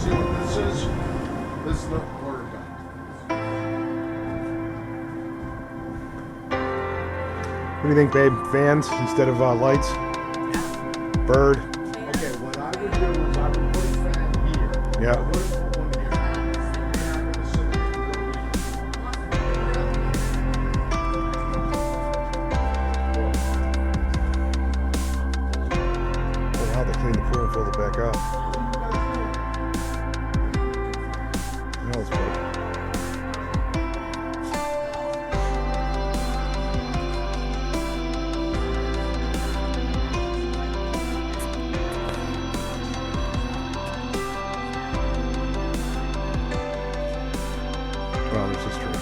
see what this is? This is the quarter gun. What do you think, babe? Fans instead of lights? Bird? Okay, what I would do is I would put a fan here. Yeah. I wouldn't put one here. And I'm gonna sit there and Oh wow, they cleaned the pool and filled it back up. That was good. Well, this is true.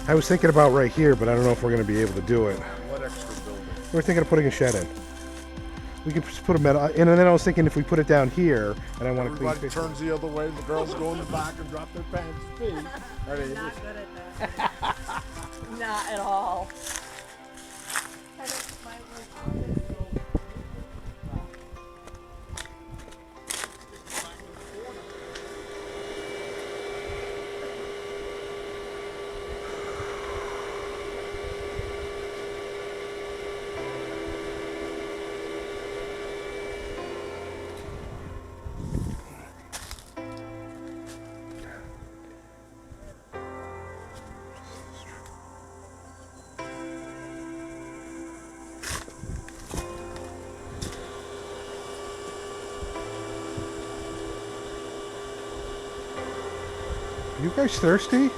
I was thinking about right here, but I don't know if we're going to be able to do it. what extra building? We're thinking of putting a shed in. We could just put a metal, and then I was thinking if we put it down here, and I want to clean Everybody fish. turns the other way, the girls go in the back and drop their pants to pee. Are they Not good at that. Not at all. You guys thirsty?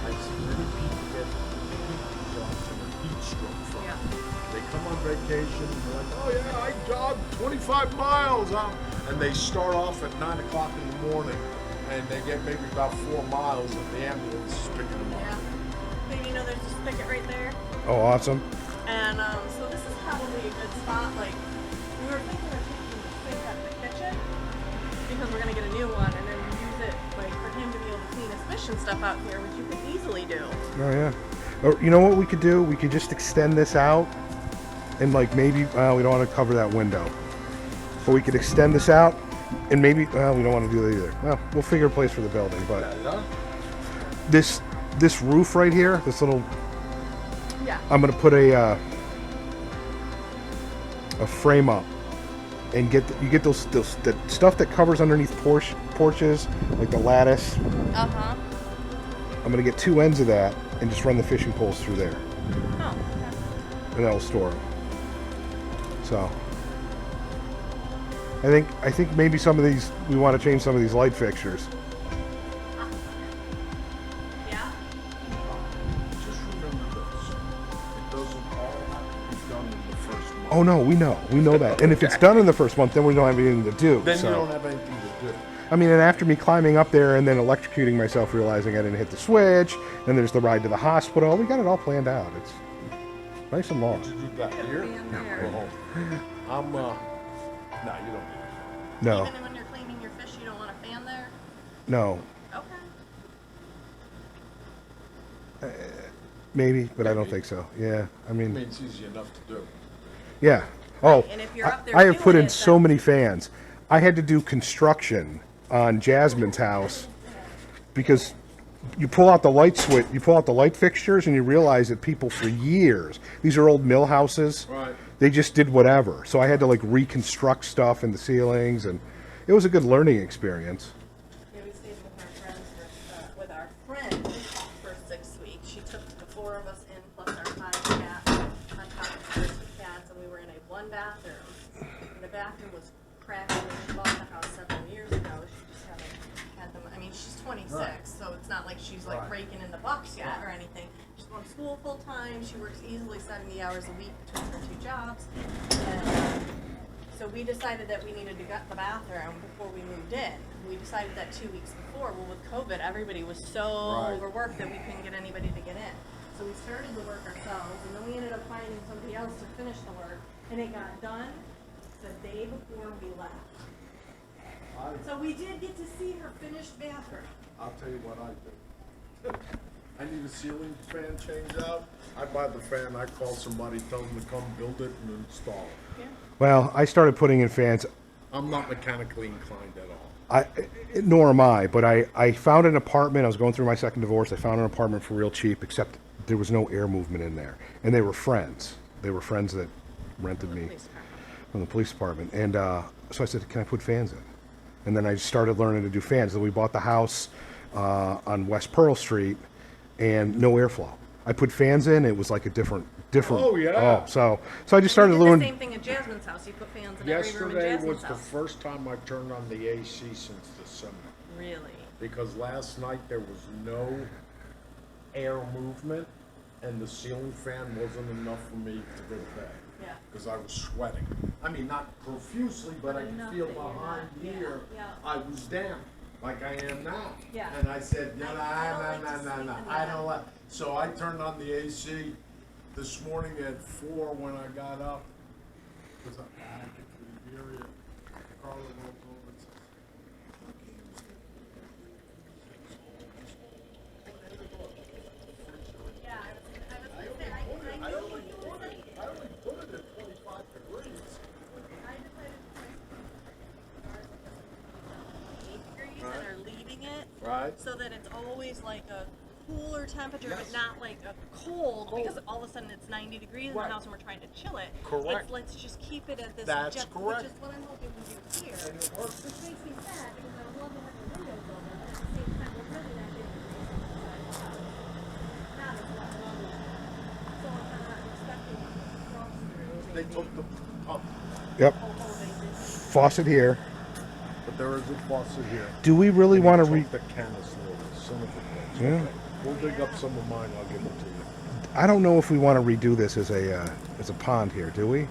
I see many people get heat shots and a heat stroke from it. They come on vacation and they're like, oh yeah, I jogged 25 miles. And they start off at 9 o'clock in the morning and they get maybe about 4 miles and the ambulance is picking them up. Yeah. Maybe you know there's a spigot right there. Oh, awesome. And so this is probably a good spot. Like, we were thinking of taking the sink out of the kitchen because we're going to get a new one and then use it like for him to be able to clean his fish and stuff out here, which you could easily do. Oh yeah. Or you know what we could do? We could just extend this out, and like maybe we don't want to cover that window, but we could extend this out, and maybe we don't want to do that either. Well, we'll figure a place for the building, but Yeah. this roof right here, this little, Yeah. I'm gonna put a frame up, and you get those the stuff that covers underneath porches, like the lattice. Uh-huh. I'm gonna get 2 ends of that and just run the fishing poles through there, Oh, and that'll store them. So I think maybe some of these we want to change some of these light fixtures. yeah. Just remember this. It doesn't all have to be done in the first month. Oh no, we know that. And if it's done in the first month, then we don't have anything to do. Then so. you don't have anything to do. I mean, and after me climbing up there and then electrocuting myself, realizing I didn't hit the switch, then there's the ride to the hospital. We got it all planned out. It's nice and long. Did you do that here? There. Well, no, you don't need it. No. Even when you're cleaning your fish, you don't want a fan there? No, Okay. maybe, but I don't think so. Yeah, I I mean, mean, it's easy enough to do. yeah. Oh, And if you're up there I have put doing in it, so then- many fans. I had to do construction on Jasmine's house because you pull out the light switch, you pull out the light fixtures, and you realize that people for years, these are old mill houses, Right. they just did whatever. So I had to like reconstruct stuff in the ceilings, and it was a good learning experience. Yeah, we stayed with our friend for 6 weeks. She took the 4 of us in plus our 5 cats on top of the 2 cats, and we were in a 1 bathroom. And the bathroom was cracked when we bought the house several years ago. She just haven't had them. I mean, she's 26, Right. so it's not like she's like Right. raking in the bucks yet or anything. She's going to school full time. She works easily 70 hours a week between her 2 jobs. And so we decided that we needed to gut the bathroom before we moved in. We decided that 2 weeks before. Well, with COVID, everybody was so Right. overworked that we couldn't get anybody to get in. So we started the work ourselves, and then we ended up finding somebody else to finish the work, and it got done the day before we left. So we did get to see her finished bathroom. I'll tell you what I do. I need a ceiling fan changed out. I buy the fan, I call somebody, tell them to come build it and install it. Yeah. Well, I started putting in fans. I'm not mechanically inclined at all. Nor am I, but I found an apartment. I was going through my second divorce. I found an apartment for real cheap, except there was no air movement in there. And they were friends. They were friends that rented me Police department. from the police department. And so I said, can I put fans in? And then I started learning to do fans. Then we bought the house on West Pearl Street, and no airflow. I put fans in. It was like a different. Oh, yeah. So I just started We did doing. the same thing at Jasmine's house. You put fans in every room in Yesterday Jasmine's was the house. first time I turned on the AC since December. Really? Because last night there was no air movement and the ceiling fan wasn't enough for me to go to bed. Yeah. Because I was sweating. I mean, not profusely, but I could enough feel that you're behind not- here, yeah. I was damp, like I am now. Yeah. And I said, no, I don't like to sleep in I that. don't like. So I turned on the AC this morning at 4 when I got up. Because I could hear it. Carla rolls over and says, Yeah, I only put it at 25 degrees. degrees and are leaving it Right. so that it's always like a cooler temperature, but not like a cold, because all of a sudden it's 90 degrees in the Right. house and we're trying to chill it. Correct. It's, let's just keep it at this. That's just, correct. Which is what I'm hoping we do here. And it works. Which makes me sad because I would love to have the windows open, but at the same time we're really not getting the breeze inside the house. Not as much longer. So I'm not expecting a cross through. They took the pump, Yep. Oh, they did. Faucet here. but there is a faucet here. Do we really want to They re? took the canister, son of a bitch. Yeah. We'll dig up some of mine, I'll give it to you. I don't know if we want to redo this as a pond here. Do we?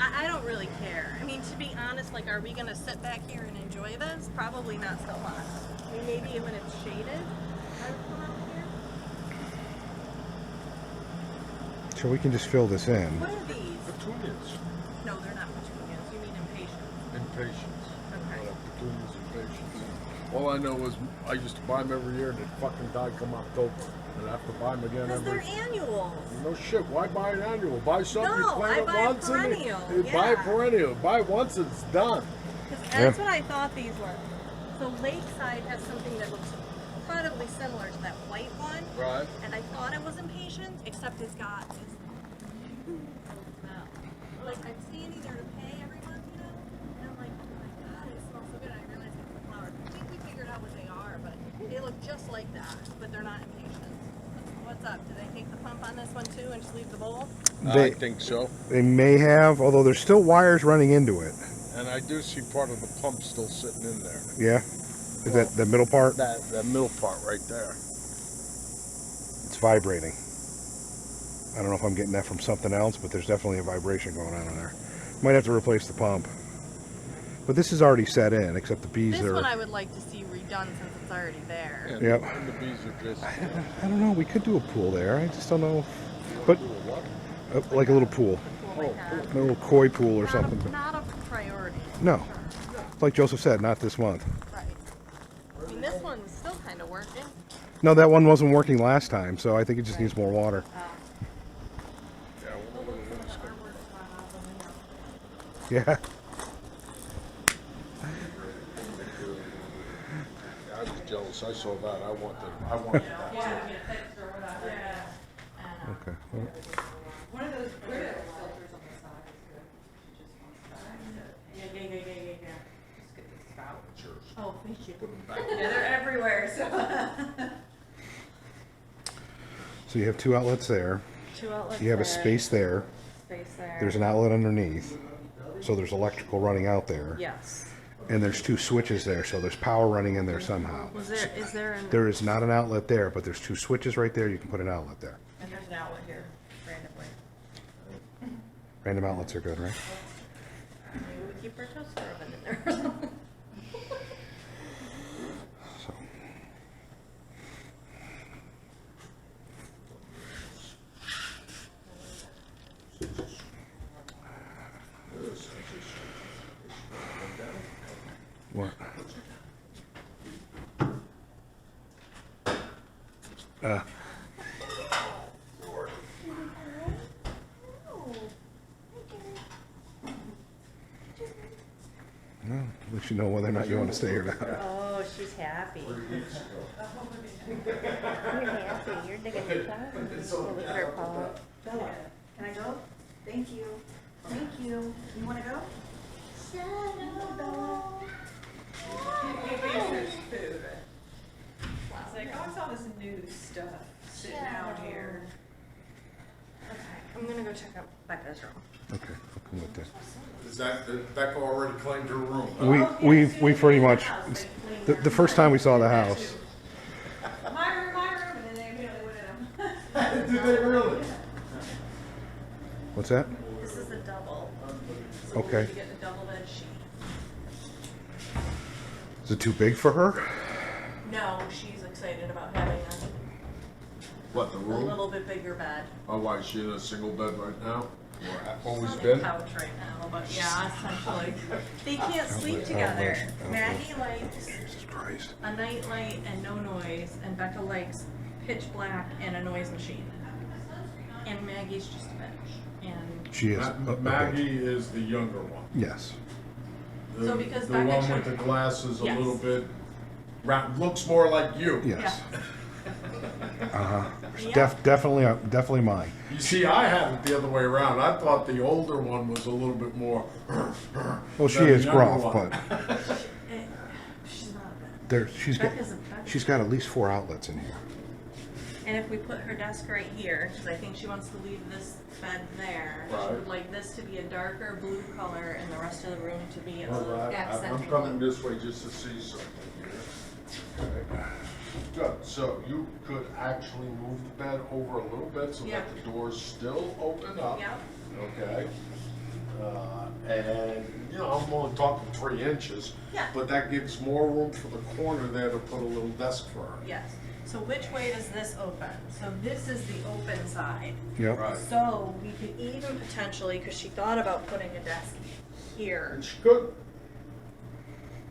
I don't really care. I mean, to be honest, like, are we going to sit back here and enjoy this? Probably not so much. I mean, maybe when it's shaded, I would come out here. So we can just fill this in. What are these? Petunias, No, they're not petunias. You mean impatiens. impatiens. Okay. Petunias, impatiens. All I know is I used to buy them every year and they fucking died come October. And I have to buy them again Because they're every... annuals. No shit, why buy an annual? Buy something, you No, plant I it buy a once and perennial, you buy a yeah. perennial. Buy it once, it's done. Because that's what I thought these were. So Lakeside has something that looks incredibly similar to that white one. Right. And I thought it was impatiens, except it's got this smell. Like, I'm standing there to pay every month, you know? And I'm like, oh my god, it smells so good. I realized it's the flowers. I think we figured out what they are, but they look just like that, but they're not impatiens. What's up? Did they take the pump on this one too and just leave the bowl? They- I think so. They may have, although there's still wires running into it. And I do see part of the pump still sitting in there. Yeah. Is that the middle part? That middle part right there. It's vibrating. I don't know if I'm getting that from something else, but there's definitely a vibration going on in there. Might have to replace the pump. But this is already set in, except the bees This are. one I would like to see redone since it's already there. And, Yep. and the bees are just... I don't know. We could do a pool there. I just don't know. But Do a what? like a little pool, Cool like that. a little koi pool or something. Not a priority. No, like Joseph said, not this month. Right. kind of working. No, that one wasn't working last time, so I think it just needs more water. Yeah. I was jealous. I saw that. I wanted that. Okay. Well, One of those clear filters on the side is good. Just one side. Yeah. Just get the spout. Cheers. Oh, thank you. Put them back. Yeah, they're everywhere, so. so you have 2 outlets there. 2 outlets. You have a there, space there. Space there. There's an outlet underneath. So there's electrical running out there. Yes. And there's 2 switches there, so there's power running in there somehow. Is there an... There is not an outlet there, but there's 2 switches right there. You can put an outlet there. And there's an outlet here, randomly. Random outlets are good, right? Maybe we keep our toaster oven in there or something. So. What? Well, at least you know whether or not you want to stay or not. Oh, she's happy. You're happy. You're digging your flowers. Look at her paw. Bella, can I go? Thank you. Thank you. You wanna go? It's like, oh, I saw this new stuff sitting out here. Okay, I'm gonna go check out Becca's room. Okay, I'll come with that. Is that Becca already claimed her room? Huh? We pretty much the first time we saw the house. My room, and then they immediately went in them. Did they really? What's that? This is a double. So Okay. we need to get a double bed sheet. Is it too big for her? No, she's excited about having What, the a room? little bit bigger bed. Oh, why, is she in a single bed right now? Or always On the been? couch right now, but yeah, essentially. They can't sleep together. Maggie likes Jesus Christ. a night light and no noise, and Becca likes pitch black and a noise machine. And Maggie's just a bitch. And She is. Okay. Maggie is the younger one. Yes. So because The Becca one with showed- the glasses a Yes. little bit, looks more like you. Yes. Uh-huh. Yeah. Definitely mine. You see, I had it the other way around. I thought the older one was a little bit more. Well, she than the is younger gruff, one. but she's not a bitch. she's Becca's got at least 4 outlets in here. And if we put her desk right here, because I think she wants to leave this bed there, she Right. would like this to be a darker blue color and the rest of the room to be a All little right, I'm accenting coming blue. this way just to see something here. Okay. Good, so you could actually move the bed over a little bit so Yeah. that the doors still open up. Yep. Okay? And, you know, I'm only talking 3 inches. Yeah. But that gives more room for the corner there to put a little desk for her. Yes. So which way does this open? So this is the open side. Yep. Right. So we could even potentially, because she thought about putting a desk here. And she could.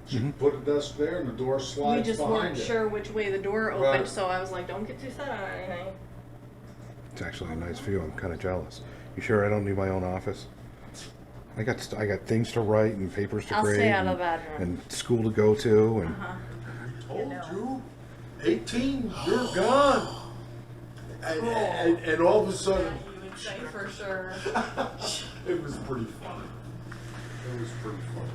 She could put a desk there and the door We slides just behind weren't it. sure which way the door opened, Right. so I was like, don't get too set on anything. It's actually a nice view. I'm kind of jealous. You sure I don't need my own office? I got things to write and papers to I'll grade stay out of and, the bedroom. and school to go to and Uh-huh. Told know. you, 18, you're gone. And all of a sudden, You would say for sure. it was pretty funny. It was pretty funny.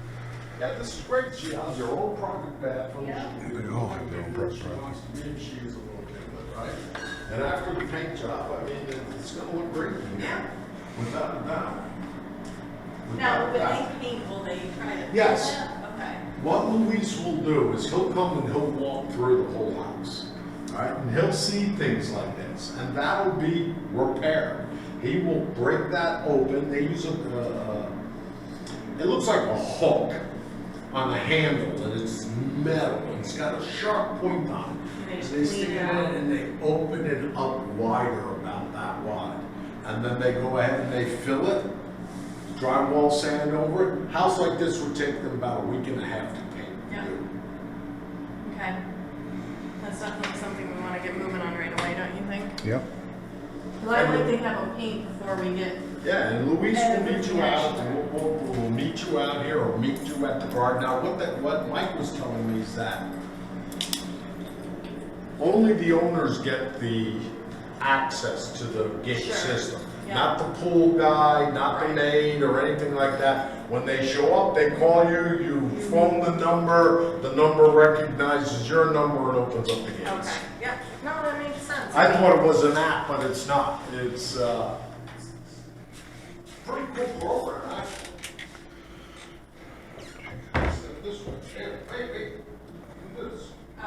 Yeah, this is great. She has her own private bathroom. they all have their own private She bathroom. wants to be, and she is a little bit, right? And after the paint job, I mean, it's gonna look great. Yeah. Without a doubt. Now, Without a when doubt. they paint, will they try to? Yes. Okay. What Luis will do is he'll come and he'll walk through the whole house. All right, and he'll see things like this, and that'll be repaired. He will break that open. They use it looks like a hook on a handle, and it's metal, and it's got a sharp point on it. And they just They stick clean it it in out. and they open it up wider, about that wide. And then they go ahead and they fill it, drywall sand over it. House like this would take them about a week and a half to paint. Yeah. Okay. Because Yep. Cause I like to have them paint before we get. Yeah, and Luis will meet you out, we'll meet you out here or meet you at the garden. Now, what Mike was telling me is that only the owners get the access to the gate Sure. system. Yeah. Not the pool guy, not the maid or anything like that. When they show up, they call you, you phone the number recognizes your number and opens up the gates. Okay, yeah, no, that makes sense. I thought it was an app, but it's not. It's pretty cool program, actually. This one, here, wait, do this. Oh.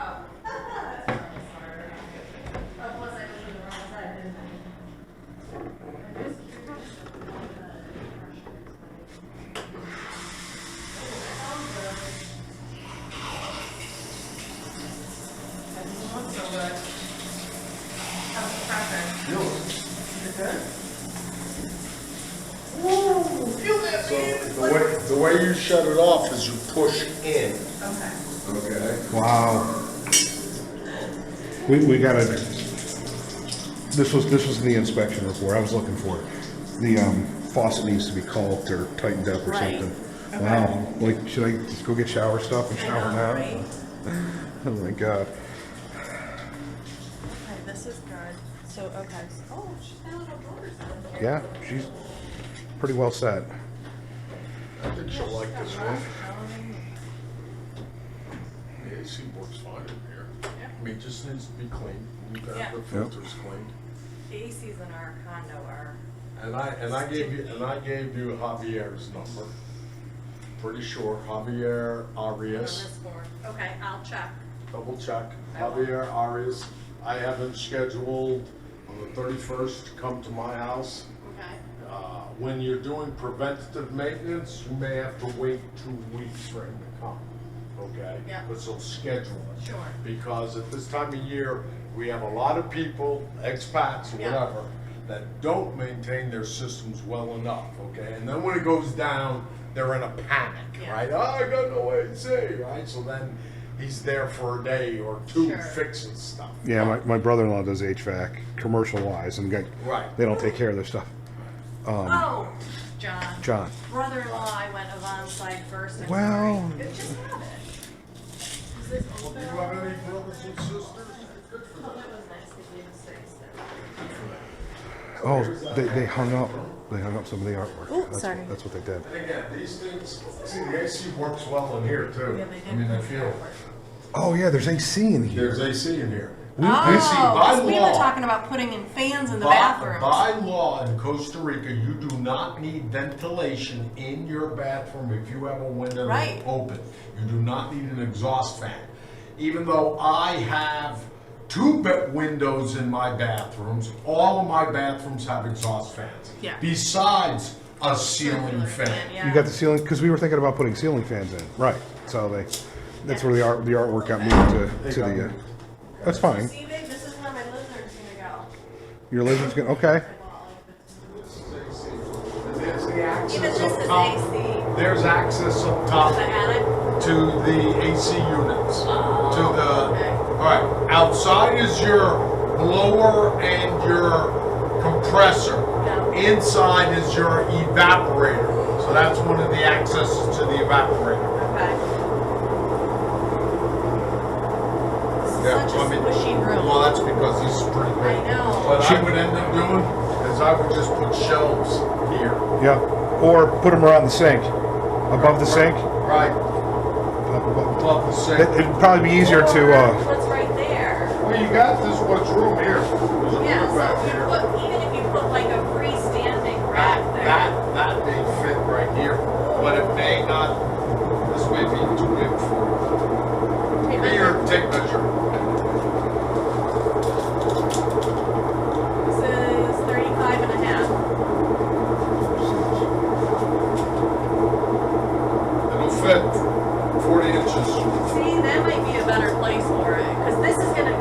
Oh, plus I was in the wrong side, didn't I? Doesn't look so good. How's the pressure? Woo! Feel that, man? So the way you shut it off is you push in. Okay. Okay. Wow. We gotta. This was in the inspection report. I was looking for it. The faucet needs to be caulked or tightened up or Right. something. Okay. Wow. Like, should I just go get shower stuff and I shower know, now? right? Oh my god. Okay, this is good. So, okay. Oh, she's got little drawers down here. Yeah, she's pretty well set. I think she'll like this one. The AC works fine in here. Yeah. I mean, it just needs to be cleaned. You got Yeah. the filters cleaned. The ACs in our condo are. And I gave you Javier's number. Pretty sure Javier On Arias. this board. Okay, I'll check. Double check. I will. Javier Arias. I have him scheduled on the 31st to come to my house. Okay. When you're doing preventative maintenance, you may have to wait 2 weeks for him to come. Okay? Yeah. But he'll schedule it. Sure. Because at this time of year, we have a lot of people, expats or Yeah. whatever, that don't maintain their systems well enough, okay? And then when it goes down, they're in a panic, Yeah. right? Oh, I got no AC, right? So then he's there for a day or two Sure. fixing stuff. Yeah, my brother-in-law does HVAC, commercial-wise, and Right. they don't take care of their stuff. Oh, John. John. Brother-in-law, I went on site first. And Well- sorry. Just have it. Is this Well, do open? you have any brothers and sisters? Good for Oh, them. that was nice to you to say so. Oh, they hung up. They hung up some of the artwork. Ooh, That's- sorry. That's what they did. And again, these things, see, the AC works well in here too. Yeah, they did. I mean, I feel, Oh yeah, there's AC in here. there's AC in here. We- Oh, we see by 'cause we were law- talking about putting in fans in the bathrooms. By law in Costa Rica, you do not need ventilation in your bathroom if you have a window Right. open. You do not need an exhaust fan. Even though I have two windows in my bathrooms, all of my bathrooms have exhaust fans. Yeah. Besides a ceiling fan. Yeah. You got the ceiling because we were thinking about putting ceiling fans in. Right. So that's where the artwork got moved to the. That's fine. See, babe, this is where my lizard's gonna go. Your lizard's gonna. Okay. This is AC. There's the access Even this up is top. AC. There's access up top The attic. to the AC units. Oh, To the, okay. all right, outside is your blower and your compressor. Yeah. Inside is your evaporator. So that's one of the accesses to the evaporator. Okay. Yeah, Such a squishy room. Well, that's because this is pretty big. I know. What I would end up doing is I would just put shelves here. Yeah. Or put them around the sink, above the sink. Right, Up above. above the sink. It'd probably be easier to. What's right there? Well, you got this much room here. There's a Yeah, room back so if you here. put, even if you put like a freestanding rack there. That may fit right here, but it may not, this may be too big for it. Take Give me your tape measure. This is 35 and a half. It'll fit 40 inches. See, that might be a better place for it, because this is gonna,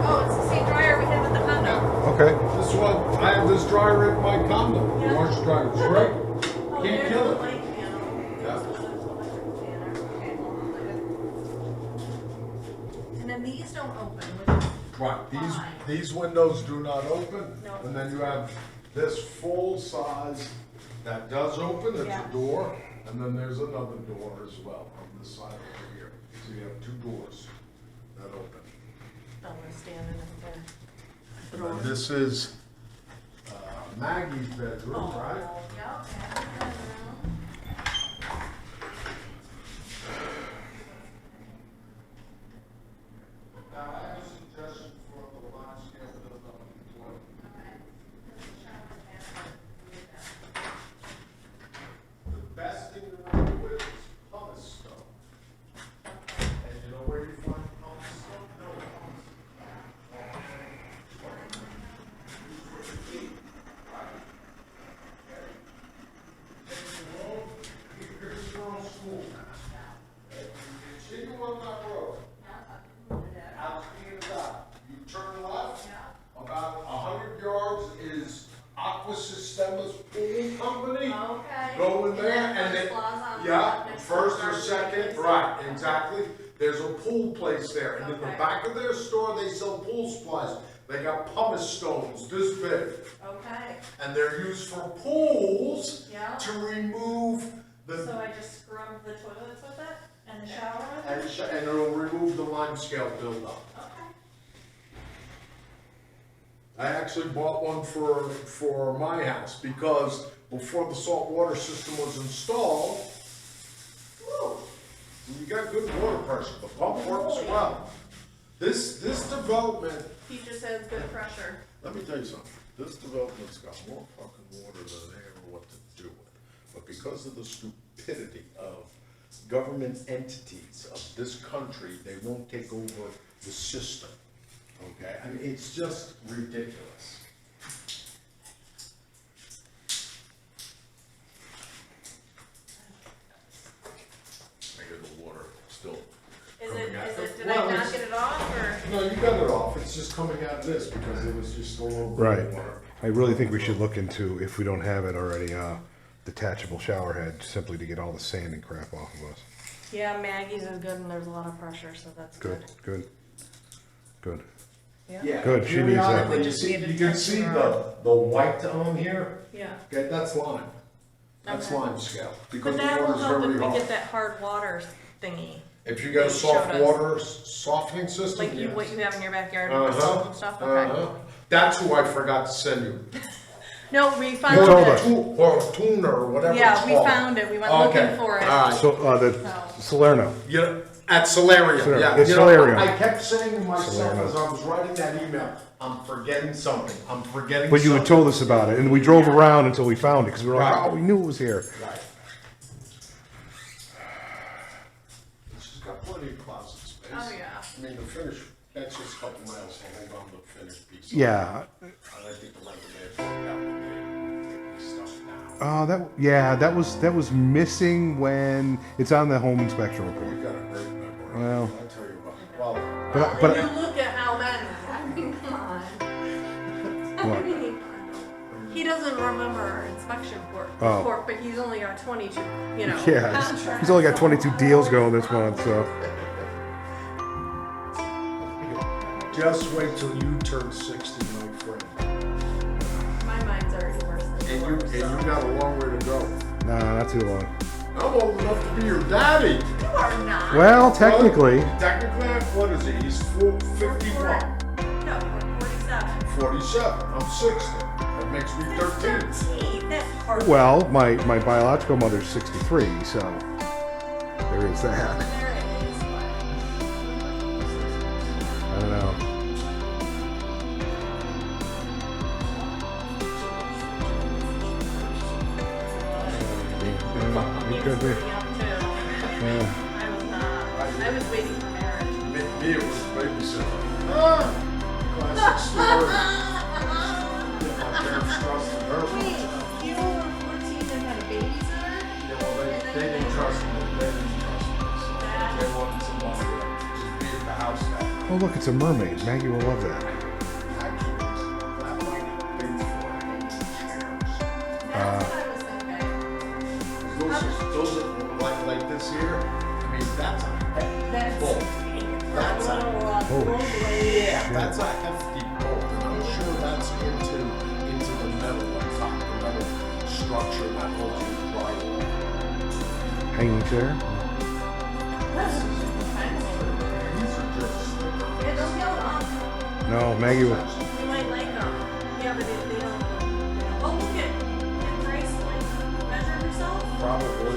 oh, it's the same dryer we have at the condo. Okay. This one, I have this dryer in my condo. Yeah. Washer dryer, it's great. Oh, Can't there's kill the it. light panel. Yeah. And then these don't open, which is Right, Fine. these windows do not open. No. And then you have this full size that does open, it's Yeah. a door. And then there's another door as well on this side over here. So you have two doors that open. I'm gonna stand in there. And then this is Maggie's bedroom, Oh, right? yeah, okay. Now, I have a suggestion for the large scale build up in the toilet. The best thing to work with is pumice stone. And you know where you find pumice stone? No pumice. Here's your own school. Continue on that road. Out to the out. You turn left. About 100 yards is Aqua Sistemas Pool Company. Okay. Go in there and then then, Plaza on the yeah, left next to first the or barbecue second, place. right, exactly. There's a pool place there, and in the Okay. back of their store, they sell pool supplies. They got pumice stones this big, Okay, and they're used for pools yeah. to remove So the, I just scrub the toilets with it and the shower with it? and it'll remove the limescale buildup. Okay. I actually bought one for my house because before the salt water system was installed, whew, you got good water pressure. The pump works well. This development, He just has good pressure. let me tell you something. This development's got more fucking water than they ever what to do with. But because of the stupidity of government entities of this country, they won't take over the system. Okay, I mean, it's just ridiculous. I hear the water still coming out. Did I not get it off or? No, you got it off, it's just coming out of this because it was just a little bit Right. of water. I really think we should look into, if we don't have it already, detachable shower head, simply to get all the sand and crap off of us. Yeah, Maggie's is good and there's a lot of pressure, so that's Good, good, good. Yeah, Good, she needs that. periodically, you can see the white on here, Yeah. okay, that's lime. That's Okay. lime scale, But because the that will water's help if very we hard. get that hard water thingy. If you get a you soft showed us. water softening system, Like you, what yes. you have in your backyard with the salt and stuff, okay. That's who I forgot to send you. No, we found You told it. us. Or tuna or whatever it's Yeah, called. we found it, we went Okay, looking for it. all right. So, the Salerno. You know, at Solarium, Solarium. yeah. It's You know, Solarium. I kept saying to myself Solarium. as I was writing that email, I'm forgetting something, I'm forgetting But you had something. told us about it, and we drove around until we found it, because we were like, Right. oh, we knew it was here. Right. She's got plenty of closet space. Oh, yeah. I mean, the finish, that's just a couple miles to hold on to the finished piece. Yeah, I think the renter may have worked out when they took the stuff down. that was missing when it's on the home inspection You report. got a great memory. Well. I'll tell you about, well, But When you look at how many, I mean, come on. What? I mean, he doesn't remember our inspection Oh. report, but he's only got 22, you know, yeah, contracts. he's only got 22 deals going this month, so. just wait till you turn 60, my friend. My mind's already worse than And yours, you so. got a long way to go. Nah, not too long. I'm old enough to be your daddy. You are not. Well, technically, Technically, what is he? He's 51. No, you're 47. 47. I'm 60. That makes me 13. 13, that's hard. well, my biological mother's 63, so there is that. There it is, but. I don't know. It could be. Yeah. I was not. I was waiting for marriage. Me, it was babysitting. Classic story. My parents trusted her. Wait, you were 14 and had a babysitter? Yeah, well, they didn't trust me. They didn't trust me. So they wanted somebody to just be at the house now. Oh, look, it's a mermaid. Maggie will love that. Actually, that might have been for chairs. That's what I was thinking. Those are like this here. I mean, that's a That's full. That's a, Holy yeah, that's a hefty bolt, and I'm sure that's into the metal on top, the metal structure that holds the drywall. Hanging chair. These are just. Yeah, don't kill them. No, Maggie was. You might like them. Yeah, but they don't. Oh, look at Grace, like, measure herself. Probably.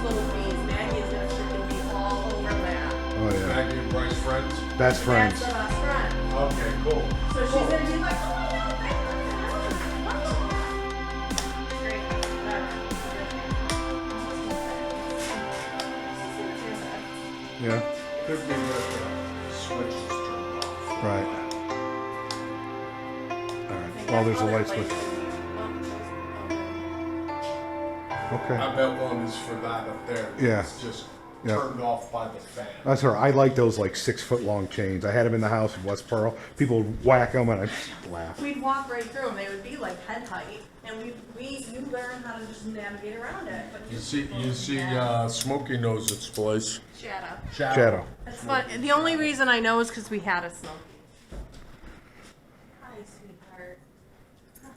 Little bees. Maggie is gonna freaking be all over that. Oh yeah. Maggie and Bryce friends. Best friends. That's the best friend. Okay, cool. So she's gonna be like, oh my god, I love that. Great. Yeah. Could be that the switch is turned off. Right. All right. Oh, there's a light switch. Okay. I bet one is for that up there. Yeah. It's just Yeah. turned off by the fan. That's her. I like those like 6 foot long chains. I had them in the house in West Pearl. People would whack them and I'd laugh. We'd walk right through them. They would be like head height, and you learn how to just navigate around it. But You see, Smokey knows its place. Shadow. Shadow. It's fun. The only reason I know is because we had a Smokey. Hi, sweetheart. Hi.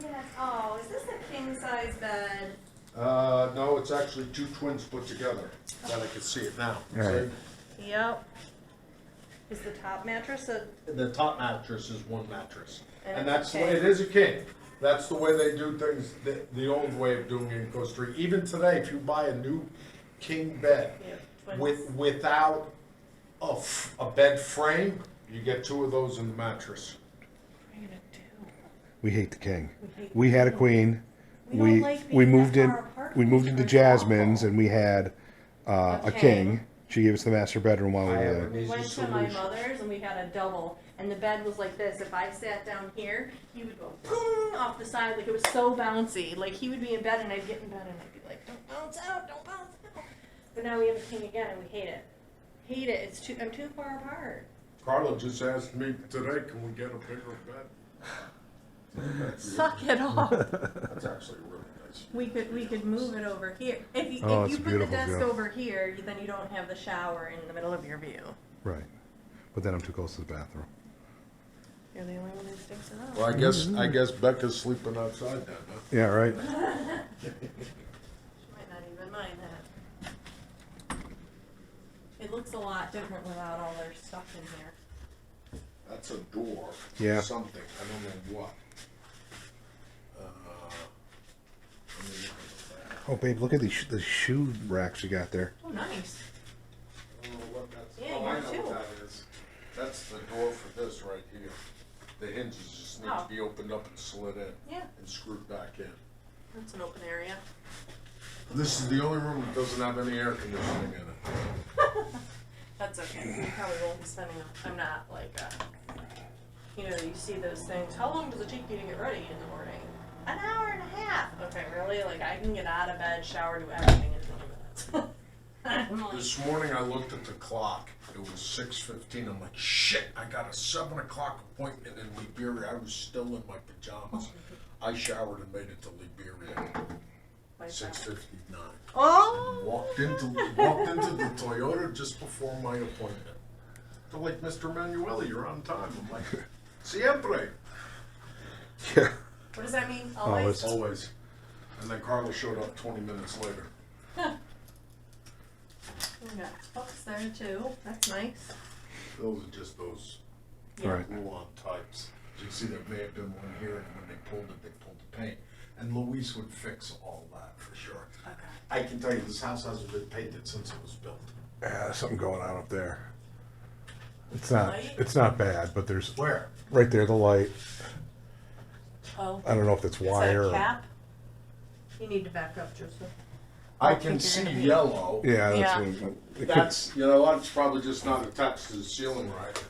Yes. Oh, is this a king size bed? No, it's actually two twins put together. That I can see it now. All right. See? Yep. Is the top mattress a? The top mattress is one mattress, And and it's that's a the way king. it is a king. That's the way they do things. The old way of doing it in Costa Rica. Even today, if you buy a new king bed without a bed frame, you get two of those in the mattress. What are you gonna do? We hate the king. hate We had a queen. We don't like we being moved that in. far apart We from moved each into other. Jasmine's and we had a king. She gave us the master bedroom while we I were have there. an We easy went to my solution. mother's and we had a double, and the bed was like this. If I sat down here, he would go boom off the side, like it was so bouncy. Like he would be in bed and I'd get in bed and I'd be like, don't bounce out, don't bounce out. But now we have a king again and we hate it. Hate it. I'm too far apart. Carla just asked me today, can we get a bigger bed? Suck it off. That's actually really nice. We could move it over here. If you, Oh, if it's you a put the beautiful desk view. over here, then you don't have the shower in the middle of your view. Right. But then I'm too close to the bathroom. You're the only one who sticks it up. Well, I guess Becca's sleeping outside then, huh? Yeah. Right. She might not even mind that. It looks a lot different without all their stuff in here. That's a door. Yeah. Something. I don't know what. Let me look at that. Oh, babe, look at the shoe racks you got there. Oh, nice. I don't know what that's. Yeah, oh, I you know too. what that is. That's the door for this right here. The hinges just need Oh. to be opened up and slid in. Yeah. And screwed back in. That's an open area. This is the only room that doesn't have any air conditioning in it. That's okay. We probably won't be spending. I'm not like, you know, you see those things. How long does it take you to get ready in the morning? An hour and a half. Okay, really? Like I can get out of bed, shower, do everything in 20 minutes. I'm like, This morning I looked at the clock. It was 6:15. I'm like, shit, I got a 7 o'clock appointment in Liberia. I was still in my pajamas. I showered and made it to Liberia. like 6:59. oh. Walked into the Toyota just before my appointment. They're like, Mr. Manueli, you're on time. I'm like, siempre. Yeah. What does that mean? Always. Always. Always. And then Carla showed up 20 minutes later. We got books there too. That's nice. Those are just those Yeah. Right. glue-on types. You see, there may have been one here, and when they pulled it, the paint. And Luis would fix all that for sure. Okay. I can tell you, this house hasn't been painted since it was built. Yeah, there's something going on up there. It's not. Light? It's not bad, but there's Where? right there the light. Oh. I don't know if it's Is wire. that a or- cap? You need to back up, Joseph. I I can think see you're gonna be- yellow. Yeah, that's Yeah. what it could- That's, you know, that's probably just not attached to the ceiling right.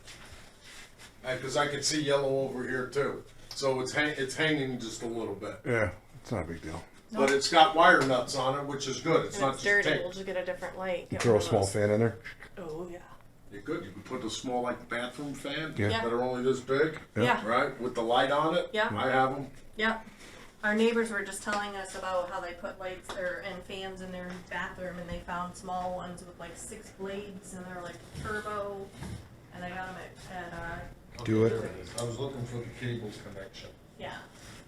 Because I can see yellow over here too. So it's hanging just a little bit. yeah, it's not a big deal. But it's got wire nuts on it, which is good. It's And not it's just dirty. tape. We'll just get a different light. Get Throw one a of small those. fan in there. Oh yeah. You're good. You can put a small, like, bathroom fan Yeah. Yeah. that are only this big, Yeah. right? With the light on it. Yeah. I have them. Yep. Our neighbors were just telling us about how they put lights and fans in their bathroom, and they found found small ones with like 6 blades, and they're like turbo, and I got them at Do it. There is. I was looking for the cables connection. yeah.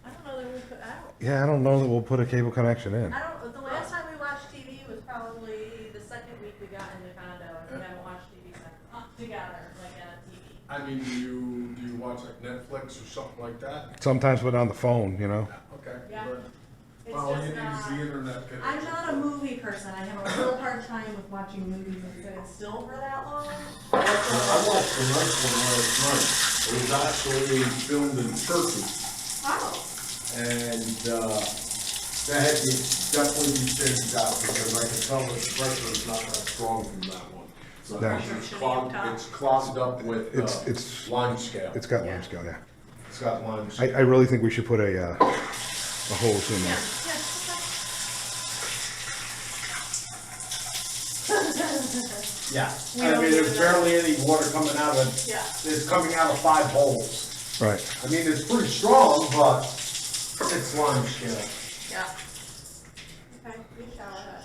I don't know that we put out. Yeah, I don't know that we'll put a cable connection in. I don't. The last time we watched TV was probably the second week we got in the condo, and we haven't watched TV together like on TV. I mean, do you watch like Netflix or something like that? Sometimes but on the phone, you know. Okay. Yeah. Good. It's Well, just you need not. the internet connection. I'm not a movie person. I have a real hard time with watching movies and sitting still for that long. I watched the nice one last night. It was actually filmed in Turkey. Oh. And that had to definitely be changed out because I can tell the pressure is not that strong from that one. So No. it's clogged up with It's lime scale. It's got lime scale, yeah. It's got lime scale. I really think we should put a hose in Yeah. there. Yeah. We I don't mean, do there's that. barely any water coming out of, Yeah. it's coming out of 5 holes. Right. I mean, it's pretty strong, but it's lime scale. Yeah. Okay. We shower that.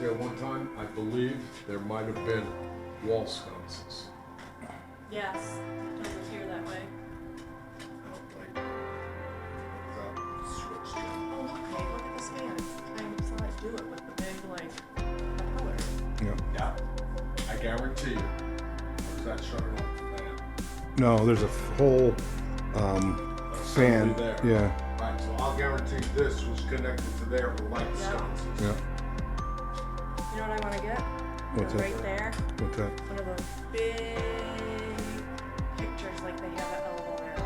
Yeah, one time, I believe there might have been wall sconces. Yes. It does appear that way. Switched. Oh, look, Kate, look at this fan. I saw it do it with the big, like, propeller. Yeah. Yeah, I guarantee you. Was that shutting off the fan? No, there's a whole fan. There. Yeah. Right, so I'll guarantee this was connected to there with light Yeah. sconces. Yeah. You know what I want to get? What's that? Right there. What's that? One of those big pictures like they have at Ladera.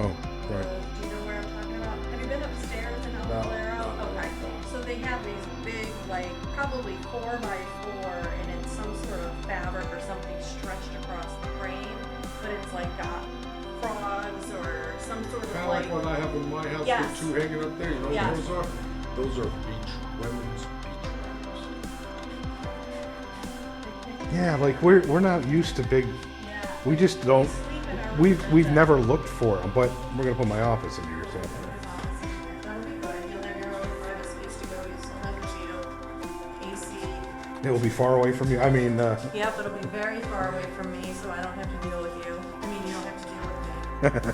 Oh, right. Do you know where I'm talking about? Have you been upstairs in No, Ladera? no, Okay. no. So they have these big, like, probably 4x4, and it's some sort of fabric or something stretched across the frame, but it's like got frogs or some sort of Kind of like. like what I have in my house Yes. with 2 hanging up there. You know Yes. what those are? Those are women's beach Yeah, like we're not used to big. Yeah. We just don't. Sleep in our We've room. never looked for them, but we're gonna put my office in here. So That'll be good. You'll have your own private space to go. You still have your AC. it will be far away from you. I mean, Yep, it'll be very far away from me, so I don't have to deal with you. I mean, you don't have to deal with me.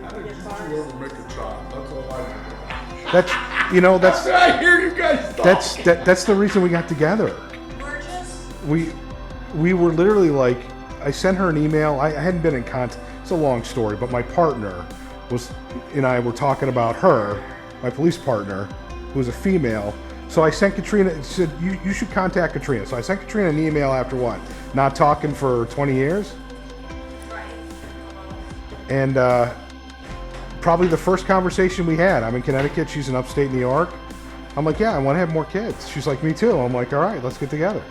How did you ever make a child? That's all I want. that's that's I hear you guys talk. that's the reason we got together. We're just. We were literally like, I sent her an email. I hadn't been in contact. It's a long story, but my partner and I were talking about her, my police partner, who was a female. So I sent Katrina, said, you should contact Katrina. So I sent Katrina an email after what? Not talking for 20 years? Right. And probably the first conversation we had, I'm in Connecticut, she's in upstate New York. I'm like, yeah, I want to have more kids. She's like, me too. I'm like, all right, let's get together.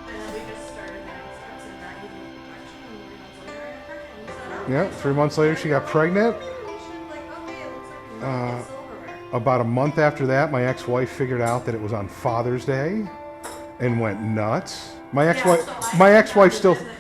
And then we just started having steps and not even actually 3 months later I got pregnant. And we said, Yeah, 3 months later, she got pregnant. we should, like, okay, it looks like we might get silverware. About a month after that, my ex-wife figured out that it was on Father's Day and went nuts. My ex-wife, Yeah, so I my went ex-wife down to still, visit